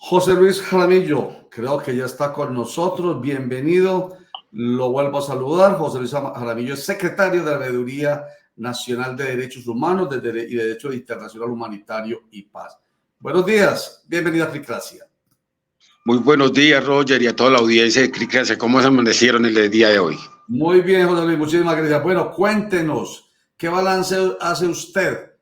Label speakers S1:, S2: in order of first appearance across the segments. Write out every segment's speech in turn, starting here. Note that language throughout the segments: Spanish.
S1: José Luis Jaramillo, creo que ya está con nosotros. Bienvenido. Lo vuelvo a saludar. José Luis Jaramillo es secretario de la Veeduría Nacional de Derechos Humanos y Derecho Internacional Humanitario y Paz. Buenos días. Bienvenido a Cricracia.
S2: Muy buenos días, Roger, y a toda la audiencia de Cricracia. ¿Cómo se amanecieron el día de hoy?
S1: Muy bien, José Luis. Muchísimas gracias. Bueno, cuéntenos, ¿qué balance hace usted?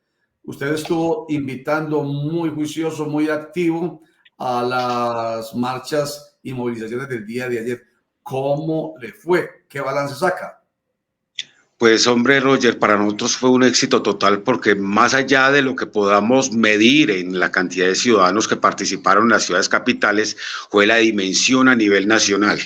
S1: Usted estuvo invitando muy juicioso, muy activo a las marchas y movilizaciones del día de ayer. ¿Cómo le fue? ¿Qué balance saca?
S2: Pues hombre, Roger, para nosotros fue un éxito total porque más allá de lo que podamos medir en la cantidad de ciudadanos que participaron en las ciudades capitales, fue la dimensión a nivel nacional.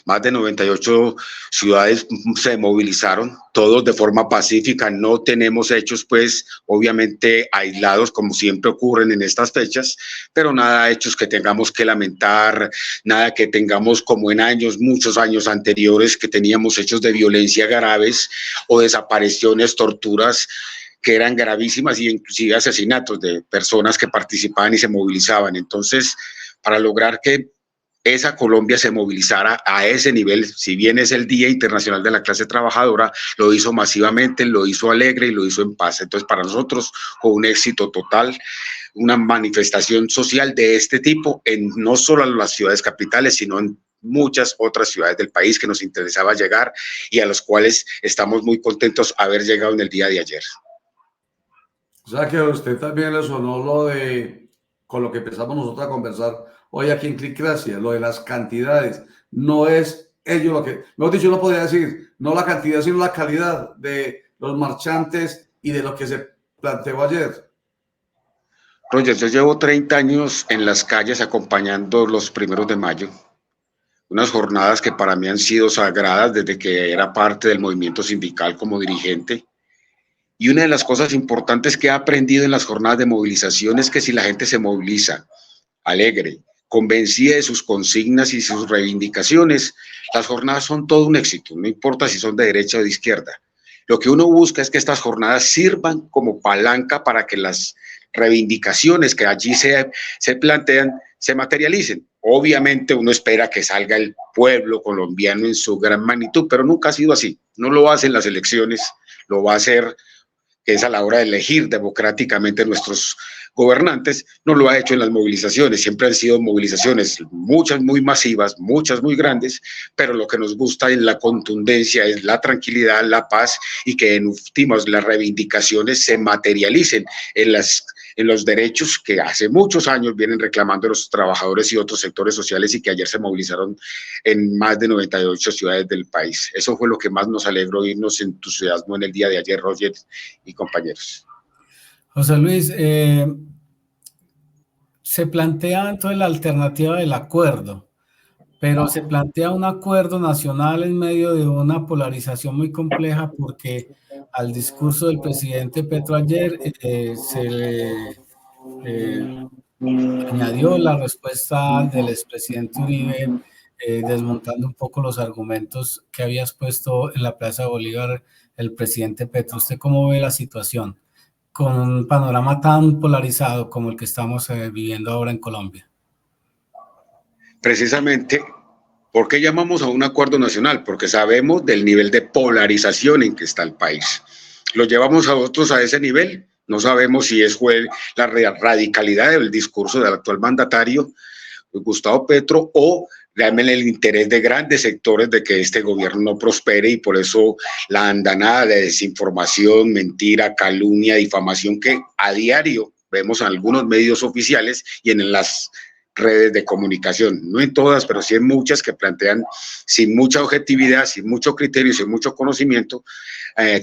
S2: Más de 98 ciudades se movilizaron, todos de forma pacífica. No tenemos hechos, pues, obviamente aislados, como siempre ocurren en estas fechas, pero nada hechos que tengamos que lamentar, nada que tengamos como en muchos años anteriores, que teníamos hechos de violencia graves o desapariciones, torturas que eran gravísimas y inclusive asesinatos de personas que participaban y se movilizaban. Entonces, para lograr que esa Colombia se movilizara a ese nivel, si bien es el Día Internacional de la Clase Trabajadora, lo hizo masivamente, lo hizo alegre y lo hizo en paz. Entonces, para nosotros fue un éxito total, una manifestación social de este tipo en no solo en las ciudades capitales, sino en muchas otras ciudades del país que nos interesaba llegar y a los cuales estamos muy contentos de haber llegado en el día de ayer.
S1: O sea que a usted también le sonó lo de, con lo que empezamos nosotros a conversar hoy aquí en Cricracia, lo de las cantidades. No es ello lo que, mejor dicho, uno podría decir, no la cantidad, sino la calidad de los marchantes y de lo que se planteó ayer.
S2: Roger, yo llevo 30 años en las calles acompañando los 1 de mayo, unas jornadas que para mí han sido sagradas desde que era parte del movimiento sindical como dirigente. Y una de las cosas importantes que he aprendido en las jornadas de movilización es que si la gente se moviliza alegre, convencida de sus consignas y sus reivindicaciones, las jornadas son todo un éxito, no importa si son de derecha o de izquierda. Lo que uno busca es que estas jornadas sirvan como palanca para que las reivindicaciones que allí se plantean se materialicen. Obviamente uno espera que salga el pueblo colombiano en su gran magnitud, pero nunca ha sido así. No lo hacen las elecciones, lo va a hacer, que es a la hora de elegir democráticamente nuestros gobernantes, no lo ha hecho en las movilizaciones. Siempre han sido movilizaciones, muchas muy masivas, muchas muy grandes, pero lo que nos gusta en la contundencia es la tranquilidad, la paz y que en últimas las reivindicaciones se materialicen en los derechos que hace muchos años vienen reclamando los trabajadores y otros sectores sociales y que ayer se movilizaron en más de 98 ciudades del país. Eso fue lo que más nos alegró, irnos entusiasmo en el día de ayer, Roger y compañeros.
S3: José Luis, se plantea entonces la alternativa del acuerdo, pero se plantea un acuerdo nacional en medio de una polarización muy compleja porque al discurso del presidente Petro ayer se le añadió la respuesta del expresidente Uribe, desmontando un poco los argumentos que había expuesto en la Plaza de Bolívar el presidente Petro. ¿Usted cómo ve la situación con un panorama tan polarizado como el que estamos viviendo ahora en Colombia?
S2: Precisamente, ¿por qué llamamos a un acuerdo nacional? Porque sabemos del nivel de polarización en que está el país. ¿Lo llevamos a otros a ese nivel? No sabemos si fue la radicalidad del discurso del actual mandatario, Gustavo Petro, o realmente el interés de grandes sectores de que este gobierno no prospere y por eso la andanada de desinformación, mentira, calumnia, difamación que a diario vemos en algunos medios oficiales y en las redes de comunicación, no en todas, pero sí en muchas que plantean sin mucha objetividad, sin mucho criterio, sin mucho conocimiento,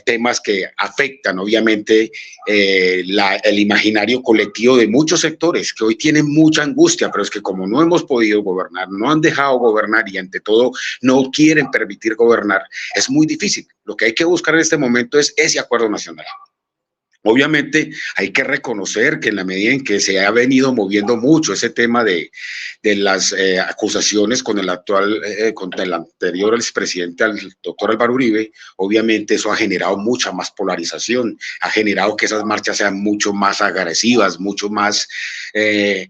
S2: temas que afectan obviamente el imaginario colectivo de muchos sectores que hoy tienen mucha angustia, pero es que como no hemos podido gobernar, no han dejado gobernar y ante todo no quieren permitir gobernar, es muy difícil. Lo que hay que buscar en este momento es ese acuerdo nacional. Obviamente hay que reconocer que en la medida en que se ha venido moviendo mucho ese tema de las acusaciones con el actual, contra el anterior expresidente, al doctor Álvaro Uribe, obviamente eso ha generado mucha más polarización, ha generado que esas marchas sean mucho más agresivas, mucho más,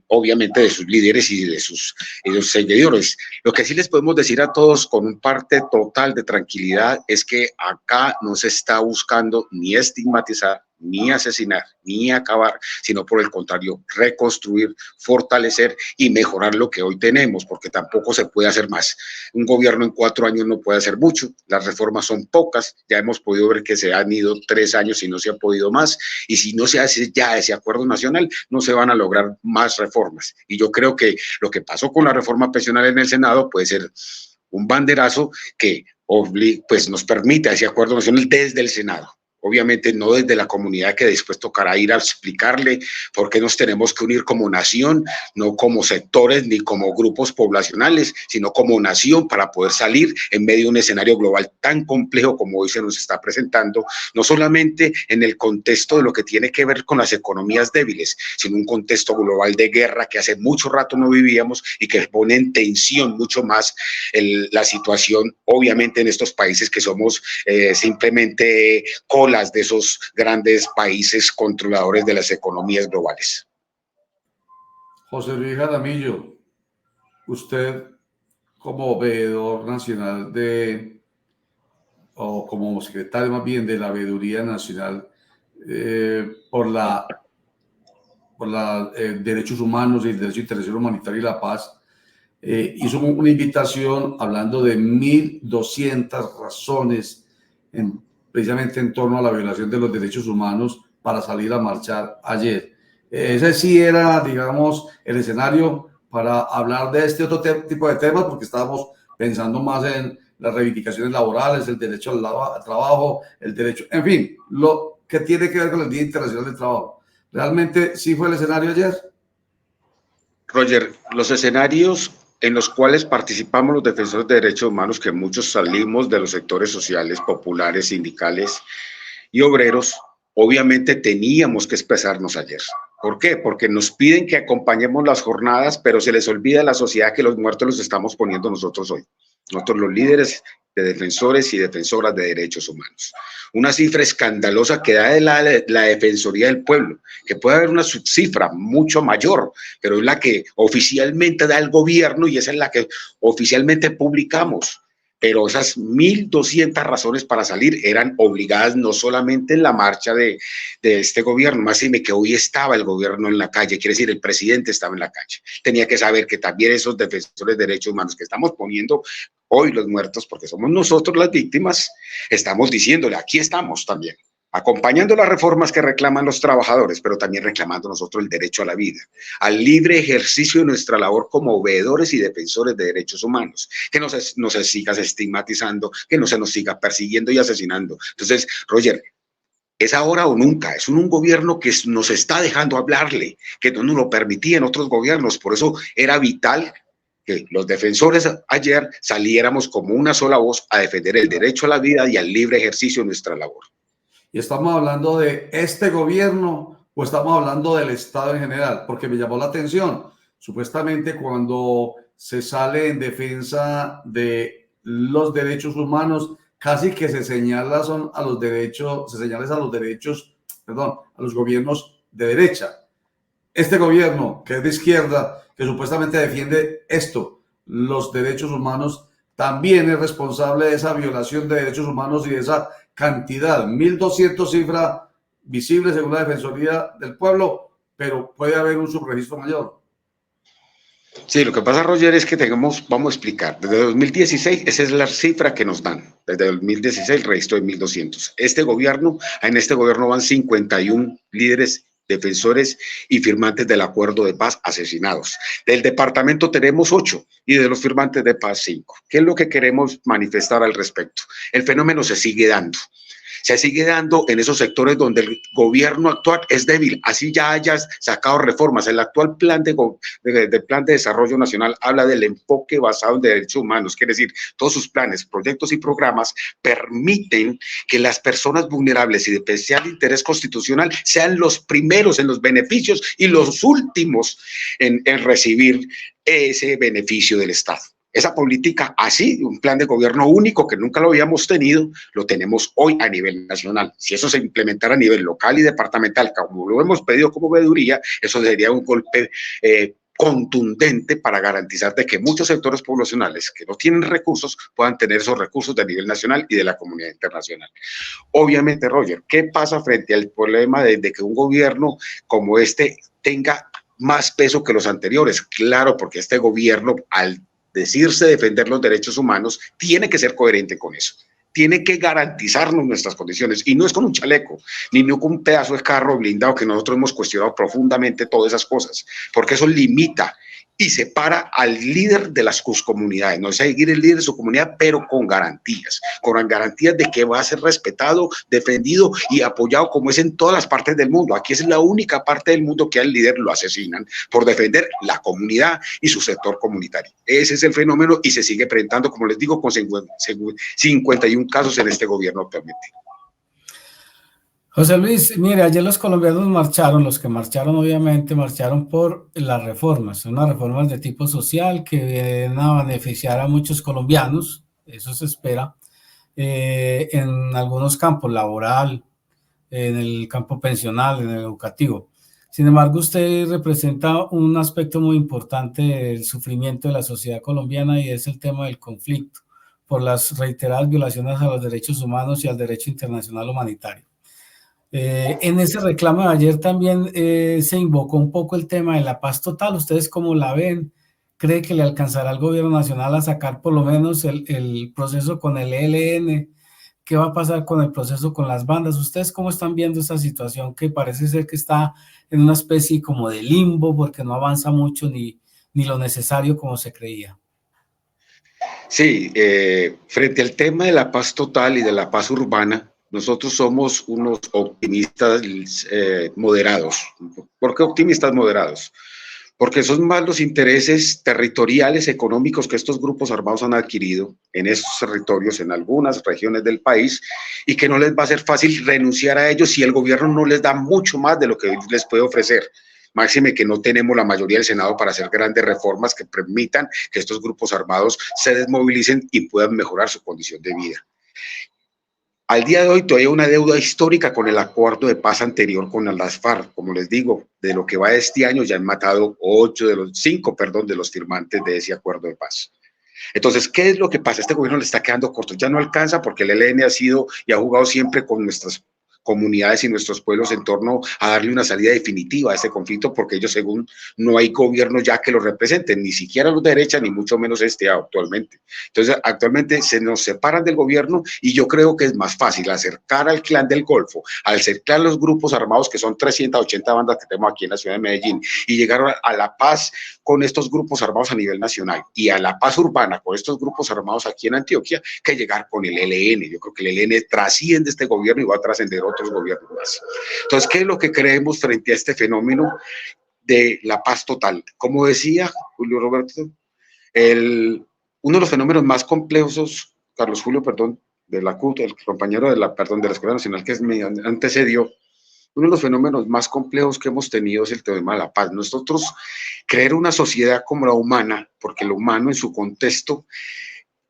S2: obviamente, de sus líderes y de sus seguidores. Lo que sí les podemos decir a todos con un parte total de tranquilidad es que acá no se está buscando ni estigmatizar, ni asesinar, ni acabar, sino por el contrario, reconstruir, fortalecer y mejorar lo que hoy tenemos, porque tampoco se puede hacer más. Un gobierno en 4 años no puede hacer mucho, las reformas son pocas, ya hemos podido ver que se han ido 3 años y no se ha podido más, y si no se hace ya ese acuerdo nacional, no se van a lograr más reformas. Y yo creo que lo que pasó con la reforma pensional en el Senado puede ser un banderazo que pues nos permita ese acuerdo nacional desde el Senado. Obviamente no desde la comunidad, que después tocará ir a explicarle por qué nos tenemos que unir como nación, no como sectores ni como grupos poblacionales, sino como nación, para poder salir en medio de un escenario global tan complejo como hoy se nos está presentando, no solamente en el contexto de lo que tiene que ver con las economías débiles, sino un contexto global de guerra que hace mucho rato no vivíamos y que pone en tensión mucho más la situación, obviamente, en estos países que somos simplemente colas de esos grandes países controladores de las economías globales.
S1: José Luis Jaramillo, usted como veedor nacional o como secretario más bien de la Veeduría Nacional por derechos humanos y el derecho internacional humanitario y la paz, hizo una invitación hablando de 1.200 razones precisamente en torno a la violación de los derechos humanos para salir a marchar ayer. Ese sí era, digamos, el escenario para hablar de este otro tipo de temas, porque estábamos pensando más en las reivindicaciones laborales, el derecho al trabajo, el derecho, en fin, lo que tiene que ver con el Día Internacional del Trabajo. ¿Realmente sí fue el escenario ayer?
S2: Roger, los escenarios en los cuales participamos los defensores de derechos humanos, que muchos salimos de los sectores sociales, populares, sindicales y obreros, obviamente teníamos que expresarnos ayer. ¿Por qué? Porque nos piden que acompañemos las jornadas, pero se les olvida a la sociedad que los muertos los estamos poniendo nosotros hoy. Nosotros, los líderes de defensores y defensoras de derechos humanos. Una cifra escandalosa que da de la Defensoría del Pueblo, que puede haber una subcifra mucho mayor, pero es la que oficialmente da el gobierno y esa es la que oficialmente publicamos. Pero esas 1.200 razones para salir eran obligadas no solamente en la marcha de este gobierno, más bien que hoy estaba el gobierno en la calle, quiere decir, el presidente estaba en la calle. Tenía que saber que también esos defensores de derechos humanos que estamos poniendo hoy los muertos, porque somos nosotros las víctimas, estamos diciéndole, aquí estamos también, acompañando las reformas que reclaman los trabajadores, pero también reclamando nosotros el derecho a la vida, al libre ejercicio de nuestra labor como veedores y defensores de derechos humanos, que no se siga estigmatizando, que no se nos siga persiguiendo y asesinando. Entonces, Roger, es ahora o nunca, es un gobierno que nos está dejando hablarle, que no nos lo permitían otros gobiernos, por eso era vital que los defensores ayer saliéramos como una sola voz a defender el derecho a la vida y al libre ejercicio de nuestra labor.
S1: ¿Y estamos hablando de este gobierno o estamos hablando del Estado en general? Porque me llamó la atención. Supuestamente cuando se sale en defensa de los derechos humanos, casi que se señala a los gobiernos de derecha. Este gobierno, que es de izquierda, que supuestamente defiende los derechos humanos, también es responsable de esa violación de derechos humanos y de esa cantidad, 1.200 cifra visible según la Defensoría del Pueblo, pero puede haber un subregistro mayor.
S2: Sí, lo que pasa, Roger, es que vamos a explicar, desde 2016, esa es la cifra que nos dan, desde 2016 el registro de 1.200. En este gobierno van 51 líderes, defensores y firmantes del acuerdo de paz asesinados. Del departamento tenemos 8 y de los firmantes de paz 5. ¿Qué es lo que queremos manifestar al respecto? El fenómeno se sigue dando. se sigue dando en esos sectores donde el gobierno actual es débil, así ya hayas sacado reformas. El actual plan de desarrollo nacional habla del enfoque basado en derechos humanos, quiere decir, todos sus planes, proyectos y programas permiten que las personas vulnerables y de especial interés constitucional sean los primeros en los beneficios y los últimos en recibir ese beneficio del Estado. Esa política así, un plan de gobierno único que nunca lo habíamos tenido, lo tenemos hoy a nivel nacional. Si eso se implementara a nivel local y departamental, como lo hemos pedido como veeduría, eso sería un golpe contundente para garantizar de que muchos sectores poblacionales que no tienen recursos puedan tener esos recursos de nivel nacional y de la comunidad internacional. Obviamente, Roger, ¿qué pasa frente al problema de que un gobierno como este tenga más peso que los anteriores? Claro, porque este gobierno, al decirse defender los derechos humanos, tiene que ser coherente con eso. Tiene que garantizarnos nuestras condiciones, y no es con un chaleco, ni con un pedazo de carro blindado, que nosotros hemos cuestionado profundamente todas esas cosas, porque eso limita y separa al líder de las comunidades. No es seguir el líder de su comunidad, pero con garantías de que va a ser respetado, defendido y apoyado, como es en todas las partes del mundo. Aquí es la única parte del mundo que al líder lo asesinan por defender la comunidad y su sector comunitario. Ese es el fenómeno, y se sigue presentando, como les digo, con 51 casos en este gobierno actualmente.
S3: José Luis, mire, ayer los colombianos marcharon, los que marcharon obviamente marcharon por las reformas, son unas reformas de tipo social que vienen a beneficiar a muchos colombianos, eso se espera, en algunos campos, laboral, en el campo pensional, en el educativo. Sin embargo, usted representa un aspecto muy importante del sufrimiento de la sociedad colombiana, y es el tema del conflicto por las reiteradas violaciones a los derechos humanos y al derecho internacional humanitario. En ese reclamo de ayer también se invocó un poco el tema de la paz total. ¿Ustedes cómo la ven? ¿Cree que le alcanzará al gobierno nacional a sacar por lo menos el proceso con el ELN? ¿Qué va a pasar con el proceso con las bandas? ¿Ustedes cómo están viendo esta situación que parece ser que está en una especie como de limbo, porque no avanza mucho ni lo necesario como se creía?
S2: Sí, frente al tema de la paz total y de la paz urbana, nosotros somos unos optimistas moderados. ¿Por qué optimistas moderados? Porque son más los intereses territoriales, económicos que estos grupos armados han adquirido en esos territorios, en algunas regiones del país, y que no les va a ser fácil renunciar a ellos si el gobierno no les da mucho más de lo que les puede ofrecer. Máxime que no tenemos la mayoría del Senado para hacer grandes reformas que permitan que estos grupos armados se desmovilicen y puedan mejorar su condición de vida. Al día de hoy todavía hay una deuda histórica con el acuerdo de paz anterior con las FARC. Como les digo, de lo que va de este año ya han matado 5 de los firmantes de ese acuerdo de paz. Entonces, ¿qué es lo que pasa? Este gobierno le está quedando corto, ya no alcanza, porque el ELN ha sido y ha jugado siempre con nuestras comunidades y nuestros pueblos en torno a darle una salida definitiva a este conflicto, porque ellos, según, no hay gobierno ya que los representen, ni siquiera los de derecha, ni mucho menos este actualmente. Entonces, actualmente se nos separan del gobierno, y yo creo que es más fácil acercar al Clan del Golfo, acercar a los grupos armados, que son 380 bandas que tenemos aquí en la ciudad de Medellín, y llegar a la paz con estos grupos armados a nivel nacional, y a la paz urbana con estos grupos armados aquí en Antioquia, que llegar con el ELN. Yo creo que el ELN trasciende este gobierno y va a trascender otros gobiernos más. Entonces, ¿qué es lo que creemos frente a este fenómeno de la paz total? Como decía Julio Roberto, uno de los fenómenos más complejos, Carlos Julio, perdón, de la CUT, el compañero de la Escuela Nacional que me antecedió, uno de los fenómenos más complejos que hemos tenido es el tema de la paz. Nosotros creer una sociedad como la humana, porque lo humano en su contexto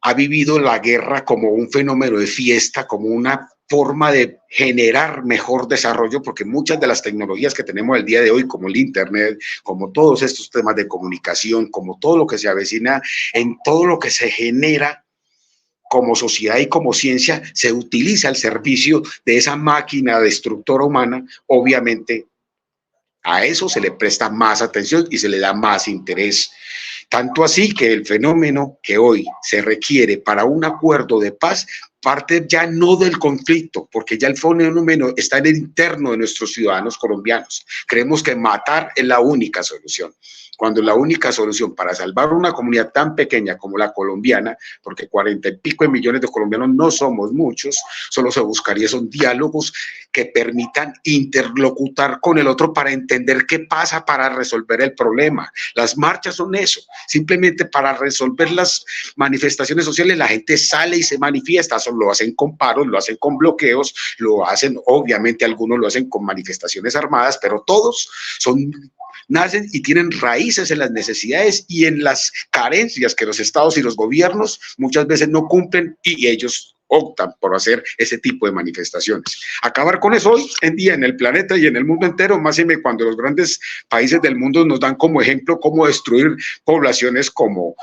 S2: ha vivido la guerra como un fenómeno de fiesta, como una forma de generar mejor desarrollo, porque muchas de las tecnologías que tenemos el día de hoy, como el internet, como todos estos temas de comunicación, como todo lo que se avecina, en todo lo que se genera como sociedad y como ciencia, se utiliza al servicio de esa máquina destructora humana. Obviamente a eso se le presta más atención y se le da más interés. Tanto así que el fenómeno que hoy se requiere para un acuerdo de paz parte ya no del conflicto, porque ya el fenómeno está en el interno de nuestros ciudadanos colombianos. Creemos que matar es la única solución, cuando la única solución para salvar una comunidad tan pequeña como la colombiana, porque 40 y pico de millones de colombianos no somos muchos, solo se buscaría son diálogos que permitan interlocutar con el otro para entender qué pasa para resolver el problema. Las marchas son eso, simplemente para resolver las manifestaciones sociales la gente sale y se manifiesta, lo hacen con paros, lo hacen con bloqueos, lo hacen, obviamente algunos lo hacen con manifestaciones armadas, pero todos nacen y tienen raíces en las necesidades y en las carencias que los estados y los gobiernos muchas veces no cumplen y ellos optan por hacer ese tipo de manifestaciones. Acabar con eso hoy en día en el planeta y en el mundo entero, más bien cuando los grandes países del mundo nos dan como ejemplo cómo destruir poblaciones como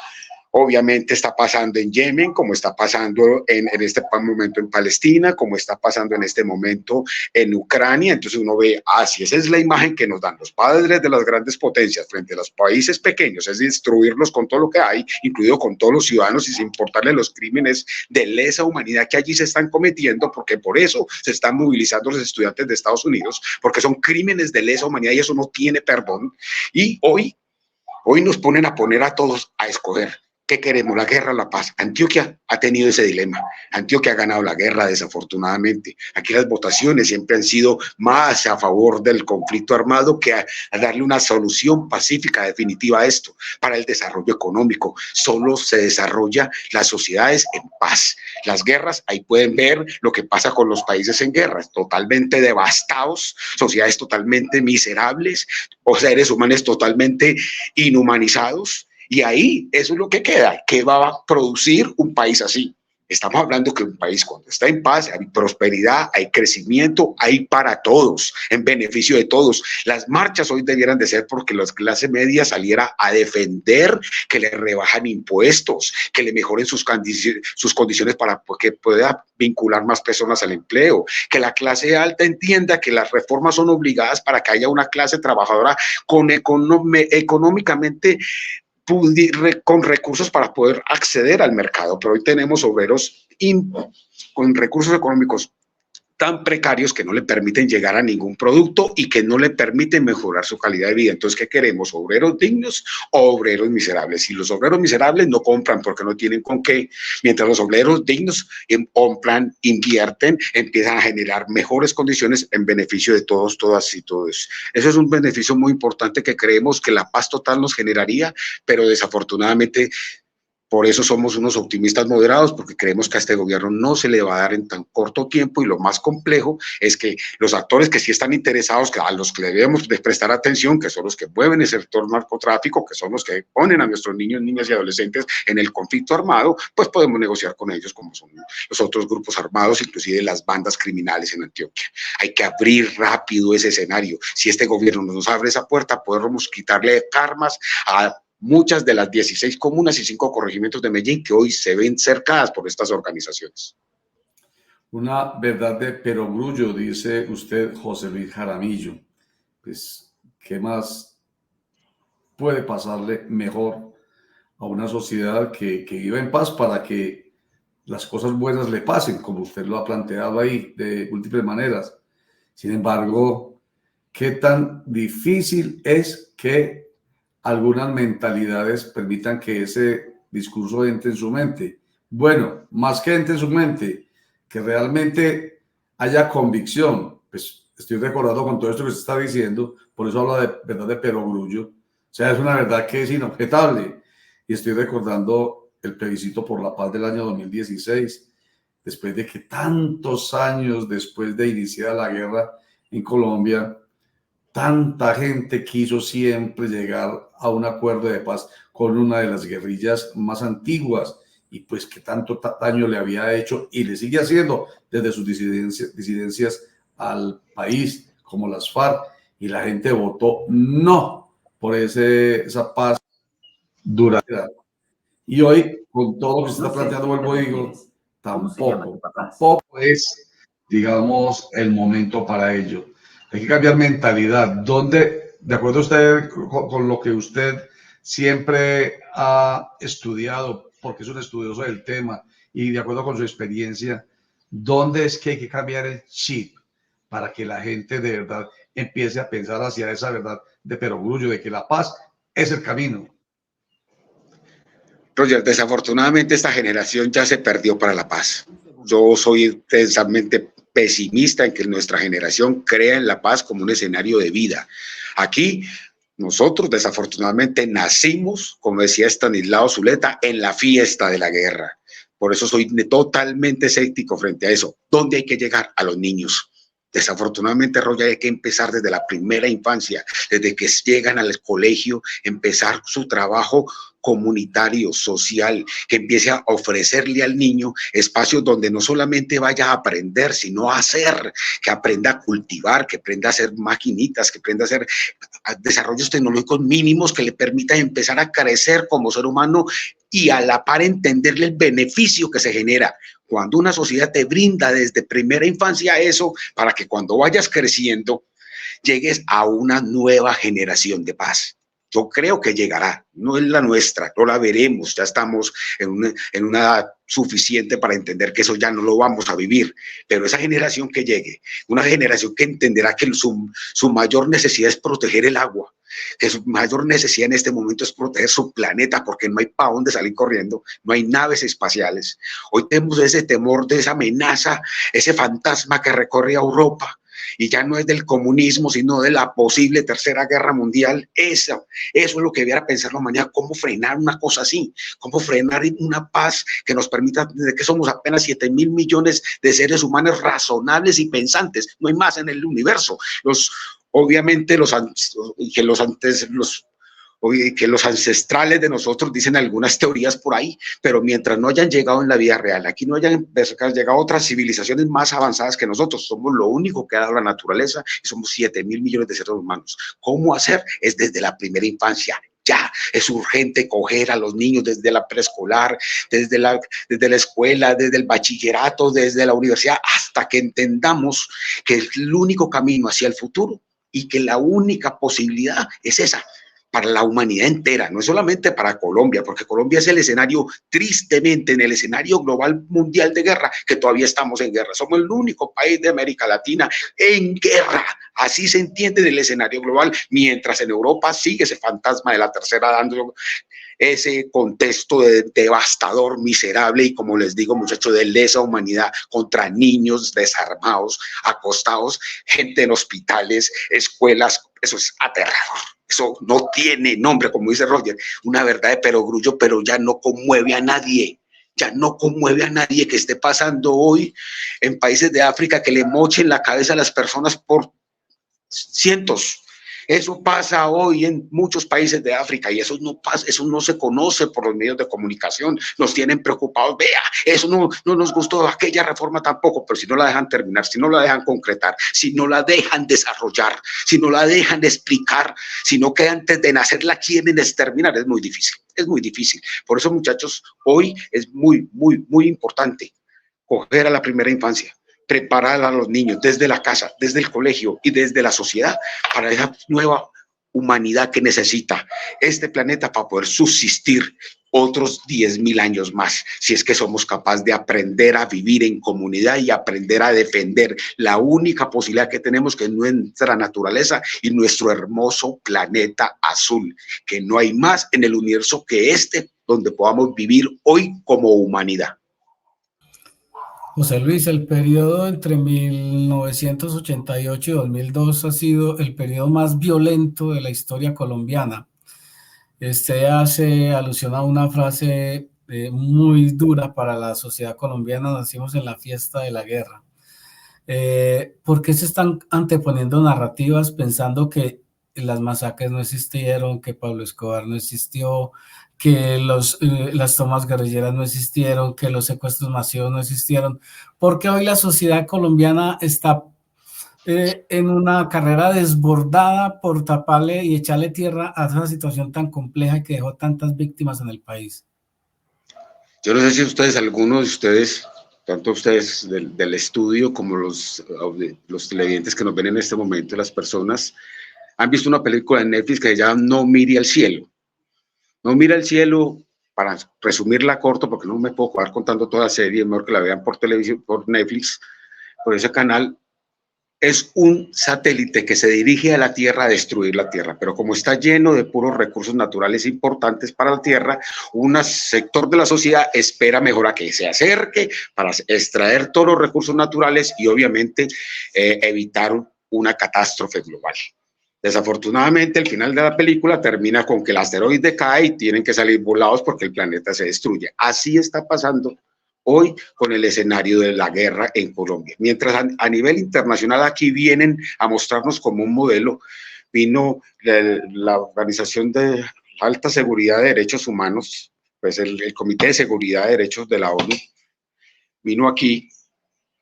S2: obviamente está pasando en Yemen, como está pasando en este momento en Palestina, como está pasando en este momento en Ucrania. Entonces uno ve, si esa es la imagen que nos dan los padres de las grandes potencias frente a los países pequeños, es destruirlos con todo lo que hay, incluido con todos los ciudadanos y sin importarle los crímenes de lesa humanidad que allí se están cometiendo, porque por eso se están movilizando los estudiantes de Estados Unidos, porque son crímenes de lesa humanidad y eso no tiene perdón. Y hoy nos ponen a todos a escoger. ¿Qué queremos? ¿La guerra o la paz? Antioquia ha tenido ese dilema. Antioquia ha ganado la guerra, desafortunadamente. Aquí las votaciones siempre han sido más a favor del conflicto armado que a darle una solución pacífica definitiva a esto. Para el desarrollo económico, solo se desarrolla las sociedades en paz. Las guerras, ahí pueden ver lo que pasa con los países en guerra, totalmente devastados, sociedades totalmente miserables, o seres humanos totalmente inhumanizados. Y ahí eso es lo que queda. ¿Qué va a producir un país así? Estamos hablando que un país cuando está en paz hay prosperidad, hay crecimiento, hay para todos, en beneficio de todos. Las marchas hoy debieran de ser porque la clase media saliera a defender que le rebajan impuestos, que le mejoren sus condiciones para que pueda vincular más personas al empleo, que la clase alta entienda que las reformas son obligadas para que haya una clase trabajadora económicamente con recursos para poder acceder al mercado, pero hoy tenemos obreros con recursos económicos tan precarios que no le permiten llegar a ningún producto y que no le permiten mejorar su calidad de vida. Entonces, ¿qué queremos? ¿Obreros dignos o obreros miserables? Y los obreros miserables no compran porque no tienen con qué, mientras los obreros dignos compran, invierten, empiezan a generar mejores condiciones en beneficio de todos, todas y todos. Eso es un beneficio muy importante que creemos que la paz total nos generaría, pero desafortunadamente por eso somos unos optimistas moderados, porque creemos que a este gobierno no se le va a dar en tan corto tiempo, y lo más complejo es que los actores que sí están interesados, a los que debemos de prestar atención, que son los que mueven el sector narcotráfico, que son los que ponen a nuestros niños, niñas y adolescentes en el conflicto armado, pues podemos negociar con ellos como son los otros grupos armados, inclusive las bandas criminales en Antioquia. Hay que abrir rápido ese escenario. Si este gobierno nos abre esa puerta, podemos quitarle karmas a muchas de las 16 comunas y 5 corregimientos de Medellín que hoy se ven cercadas por estas organizaciones.
S1: Una verdad de perogrullo, dice usted, José Luis Jaramillo. Pues, ¿qué más puede pasarle mejor a una sociedad que viva en paz para que las cosas buenas le pasen, como usted lo ha planteado ahí de múltiples maneras? Sin embargo, ¿qué tan difícil es que algunas mentalidades permitan que ese discurso entre en su mente? Bueno, más que entre en su mente, que realmente haya convicción. Pues estoy recordando con todo esto que se está diciendo, por eso hablo de verdad de perogrullo. O sea, es una verdad que es inobjetable. Y estoy recordando el plebiscito por la paz del año 2016, después de que tantos años después de iniciar la guerra en Colombia, tanta gente quiso siempre llegar a un acuerdo de paz con una de las guerrillas más antiguas, y pues que tanto daño le había hecho y le sigue haciendo desde sus disidencias al país, como las FARC, y la gente votó no por esa paz duradera. Y hoy, con todo lo que se está planteando, vuelvo y digo, tampoco es, digamos, el momento para ello. Hay que cambiar mentalidad. ¿Dónde, de acuerdo a usted con lo que usted siempre ha estudiado, porque es un estudioso del tema, y de acuerdo con su experiencia, ¿Dónde es que hay que cambiar el chip para que la gente de verdad empiece a pensar hacia esa verdad de perogrullo, de que la paz es el camino?
S2: Roger, desafortunadamente esta generación ya se perdió para la paz. Yo soy intensamente pesimista en que nuestra generación crea en la paz como un escenario de vida. Aquí nosotros desafortunadamente nacimos, como decía Estanislao Zuleta, en la fiesta de la guerra. Por eso soy totalmente escéptico frente a eso. ¿Dónde hay que llegar? A los niños. Desafortunadamente, Roger, hay que empezar desde la primera infancia, desde que llegan al colegio, empezar su trabajo comunitario, social, que empiece a ofrecerle al niño espacios donde no solamente vaya a aprender, sino a hacer, que aprenda a cultivar, que aprenda a hacer maquinitas, que aprenda a hacer desarrollos tecnológicos mínimos que le permitan empezar a crecer como ser humano y a la par entenderle el beneficio que se genera cuando una sociedad te brinda desde primera infancia eso, para que cuando vayas creciendo llegues a una nueva generación de paz. Yo creo que llegará, no es la nuestra, no la veremos, ya estamos en una edad suficiente para entender que eso ya no lo vamos a vivir, pero esa generación que llegue, una generación que entenderá que su mayor necesidad es proteger el agua, que su mayor necesidad en este momento es proteger su planeta, porque no hay para dónde salir corriendo, no hay naves espaciales. Hoy tenemos ese temor de esa amenaza, ese fantasma que recorre a Europa, y ya no es del comunismo, sino de la posible tercera guerra mundial. Eso es lo que debiera pensarlo mañana, cómo frenar una cosa así, cómo frenar una paz que nos permita, desde que somos apenas 7.000 millones de seres humanos razonables y pensantes, no hay más en el universo. Obviamente que los ancestrales de nosotros dicen algunas teorías por ahí, pero mientras no hayan llegado en la vida real, aquí no hayan llegado otras civilizaciones más avanzadas que nosotros, somos lo único que ha dado la naturaleza y somos 7.000 millones de seres humanos. ¿Cómo hacer? Es desde la primera infancia. Ya es urgente coger a los niños desde la preescolar, desde la escuela, desde el bachillerato, desde la universidad, hasta que entendamos que es el único camino hacia el futuro y que la única posibilidad es esa, para la humanidad entera, no es solamente para Colombia, porque Colombia es el escenario, tristemente, en el escenario global mundial de guerra, que todavía estamos en guerra. Somos el único país de América Latina en guerra. Así se entiende en el escenario global, mientras en Europa sigue ese fantasma de la tercera dando ese contexto devastador, miserable y, como les digo, muchachos, de lesa humanidad contra niños desarmados, acostados, gente en hospitales, escuelas. Eso es aterrador. Eso no tiene nombre, como dice Roger, una verdad de perogrullo, pero ya no conmueve a nadie. Ya no conmueve a nadie que esté pasando hoy en países de África, que le mochen la cabeza a las personas por cientos. Eso pasa hoy en muchos países de África y eso no pasa, eso no se conoce por los medios de comunicación. Nos tienen preocupados. Vea, eso no nos gustó aquella reforma tampoco, pero si no la dejan terminar, si no la dejan concretar, si no la dejan desarrollar, si no la dejan explicar, si no que antes de nacer la quieren exterminar, es muy difícil. Es muy difícil. Por eso, muchachos, hoy es muy, muy, muy importante coger a la primera infancia, preparar a los niños desde la casa, desde el colegio y desde la sociedad para esa nueva humanidad que necesita este planeta para poder subsistir otros 10.000 años más, si es que somos capaces de aprender a vivir en comunidad y aprender a defender la única posibilidad que tenemos, que es nuestra naturaleza y nuestro hermoso planeta azul, que no hay más en el universo que este donde podamos vivir hoy como humanidad.
S3: José Luis, el periodo entre 1988 y 2002 ha sido el periodo más violento de la historia colombiana. Usted hace alusión a una frase muy dura para la sociedad colombiana: nacimos en la fiesta de la guerra. ¿Por qué se están anteponiendo narrativas pensando que las masacres no existieron, que Pablo Escobar no existió, que las tomas guerrilleras no existieron, que los secuestros masivos no existieron? Porque hoy la sociedad colombiana está en una carrera desbordada por taparle y echarle tierra a esa situación tan compleja que dejó tantas víctimas en el país.
S2: Yo no sé si ustedes, algunos de ustedes, tanto ustedes del estudio como los televidentes que nos ven en este momento, las personas, han visto una película de Netflix que se llama No mire al cielo. No mira al cielo para resumirla corto, porque no me puedo quedar contando toda la serie, es mejor que la vean por televisión, por Netflix, por ese canal. Es un satélite que se dirige a la Tierra a destruir la Tierra, pero como está lleno de puros recursos naturales importantes para la Tierra, un sector de la sociedad espera mejor a que se acerque para extraer todos los recursos naturales y obviamente evitar una catástrofe global. Desafortunadamente, el final de la película termina con que el asteroide cae y tienen que salir volados porque el planeta se destruye. Así está pasando hoy con el escenario de la guerra en Colombia. Mientras a nivel internacional aquí vienen a mostrarnos como un modelo, vino la Organización de Alta Seguridad de Derechos Humanos, pues el Comité de Seguridad de Derechos de la ONU, vino aquí.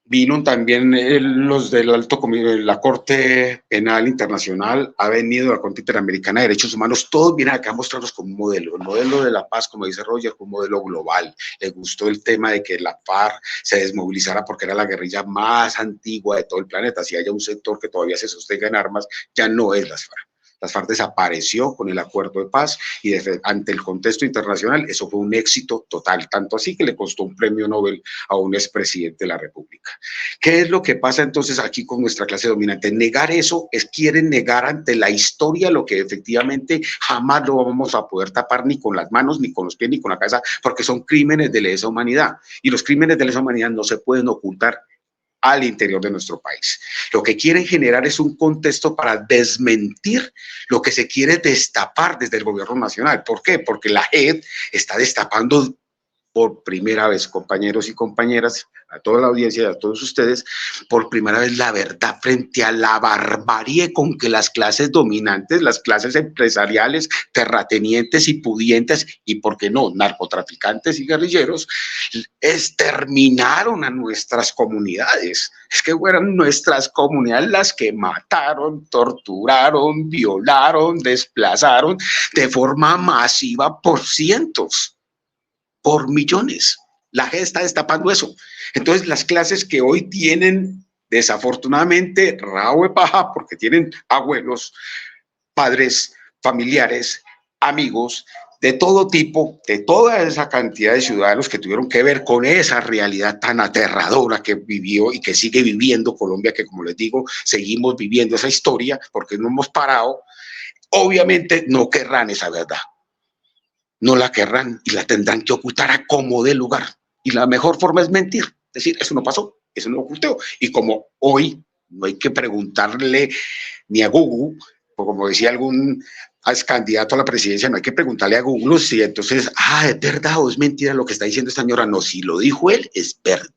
S2: Vino también los del Alto Comité, la Corte Penal Internacional, ha venido la Corte Interamericana de Derechos Humanos, todos vienen acá a mostrarnos como un modelo, el modelo de la paz, como dice Roger, un modelo global. Le gustó el tema de que la FARC se desmovilizara porque era la guerrilla más antigua de todo el planeta. Si haya un sector que todavía se sostenga en armas, ya no es las FARC. Las FARC desapareció con el acuerdo de paz y ante el contexto internacional eso fue un éxito total, tanto así que le costó un premio Nobel a un expresidente de la República. ¿Qué es lo que pasa entonces aquí con nuestra clase dominante? Negar eso quieren negar ante la historia lo que efectivamente jamás lo vamos a poder tapar ni con las manos, ni con los pies, ni con la cabeza, porque son crímenes de lesa humanidad y los crímenes de lesa humanidad no se pueden ocultar al interior de nuestro país. Lo que quieren generar es un contexto para desmentir lo que se quiere destapar desde el gobierno nacional. ¿Por qué? Porque la JEP está destapando por primera vez, compañeros y compañeras, a toda la audiencia y a todos ustedes, por primera vez la verdad frente a la barbarie con que las clases dominantes, las clases empresariales, terratenientes y pudientes, y por qué no, narcotraficantes y guerrilleros, exterminaron a nuestras comunidades. Es que fueron nuestras comunidades las que mataron, torturaron, violaron, desplazaron de forma masiva por cientos, por millones. La gente está destapando eso. Entonces, las clases que hoy tienen, desafortunadamente, rabo de paja, porque tienen abuelos, padres, familiares, amigos, de todo tipo, de toda esa cantidad de ciudadanos que tuvieron que ver con esa realidad tan aterradora que vivió y que sigue viviendo Colombia, que como les digo, seguimos viviendo esa historia porque no hemos parado, obviamente no querrán esa verdad. No la querrán y la tendrán que ocultar a como dé lugar. Y la mejor forma es mentir, decir, eso no pasó, eso no ocultó. Y como hoy no hay que preguntarle ni a Google, o como decía algún candidato a la presidencia, no hay que preguntarle a Google si entonces, es verdad o es mentira lo que está diciendo esta señora. No, si lo dijo él, es verdad.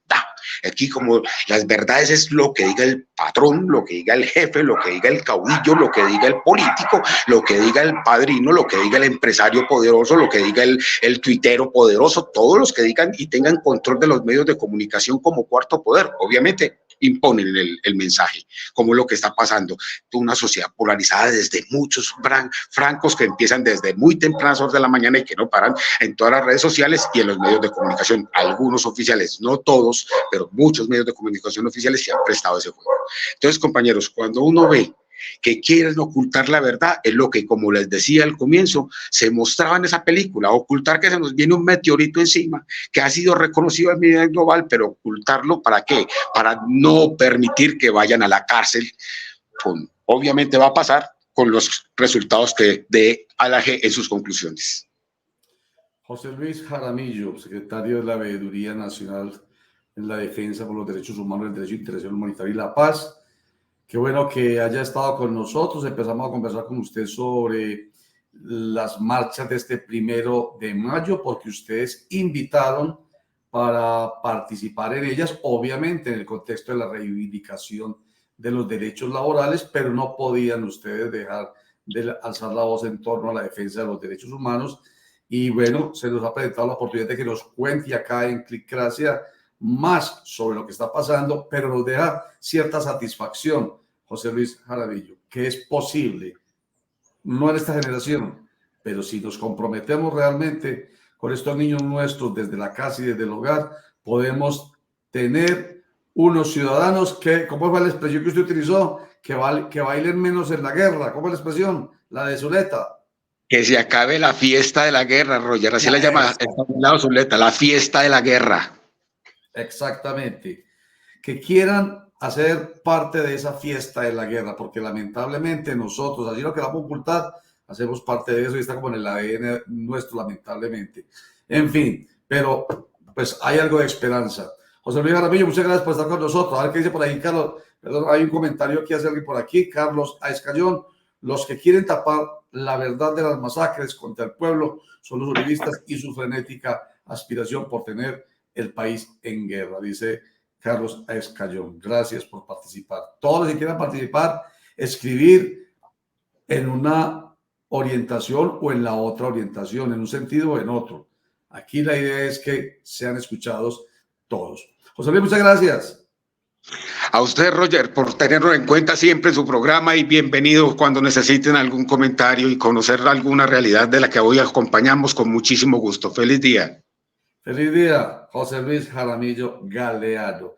S2: Aquí como las verdades es lo que diga el patrón, lo que diga el jefe, lo que diga el caudillo, lo que diga el político, lo que diga el padrino, lo que diga el empresario poderoso, lo que diga el tuitero poderoso, todos los que digan y tengan control de los medios de comunicación como cuarto poder. Obviamente imponen el mensaje, como lo que está pasando. Una sociedad polarizada desde muchos francos que empiezan desde muy tempranas horas de la mañana y que no paran en todas las redes sociales y en los medios de comunicación. Algunos oficiales, no todos, pero muchos medios de comunicación oficiales se han prestado ese juego. Entonces, compañeros, cuando uno ve que quieren ocultar la verdad, es lo que, como les decía al comienzo, se mostraba en esa película, ocultar que se nos viene un meteorito encima, que ha sido reconocido a nivel global, pero ocultarlo ¿para qué? Para no permitir que vayan a la cárcel. Obviamente va a pasar con los resultados que dé ALAJE en sus conclusiones.
S1: José Luis Jaramillo, secretario de la Veeduría Nacional en la Defensa por los Derechos Humanos, el Derecho Internacional Humanitario y la Paz. Qué bueno que haya estado con nosotros. Empezamos a conversar con usted sobre las marchas de este 1 de mayo, porque ustedes invitaron para participar en ellas, obviamente en el contexto de la reivindicación de los derechos laborales, pero no podían ustedes dejar de alzar la voz en torno a la defensa de los derechos humanos. Y bueno, se nos ha presentado la oportunidad de que nos cuente acá en Clickracia más sobre lo que está pasando, pero nos deja cierta satisfacción, José Luis Jaramillo, que es posible, no en esta generación, pero si nos comprometemos realmente con estos niños nuestros desde la casa y desde el hogar, podemos tener unos ciudadanos que, ¿cómo fue la expresión que usted utilizó? Que bailen menos en la guerra. ¿Cómo es la expresión? La de Zuleta.
S2: Que se acabe la fiesta de la guerra, Roger, así la llama Estanislao Zuleta, la fiesta de la guerra.
S1: Exactamente. Que quieran hacer parte de esa fiesta de la guerra, porque lamentablemente nosotros, así lo queramos ocultar, hacemos parte de eso y está como en el ADN nuestro, lamentablemente. En fin, pero pues hay algo de esperanza. José Luis Jaramillo, muchas gracias por estar con nosotros. A ver qué dice por ahí, Carlos. Perdón, hay un comentario que hace alguien por aquí. Carlos A. Escayón. Los que quieren tapar la verdad de las masacres contra el pueblo son los uribistas y su frenética aspiración por tener el país en guerra, dice Carlos A. Escayón. Gracias por participar. Todos los que quieran participar, escribir en una orientación o en la otra orientación, en un sentido o en otro. Aquí la idea es que sean escuchados todos. José Luis, muchas gracias.
S2: A usted, Roger, por tenernos en cuenta siempre en su programa y bienvenidos cuando necesiten algún comentario y conocer alguna realidad de la que hoy acompañamos con muchísimo gusto. Feliz día.
S1: Feliz día, José Luis Jaramillo Galeano.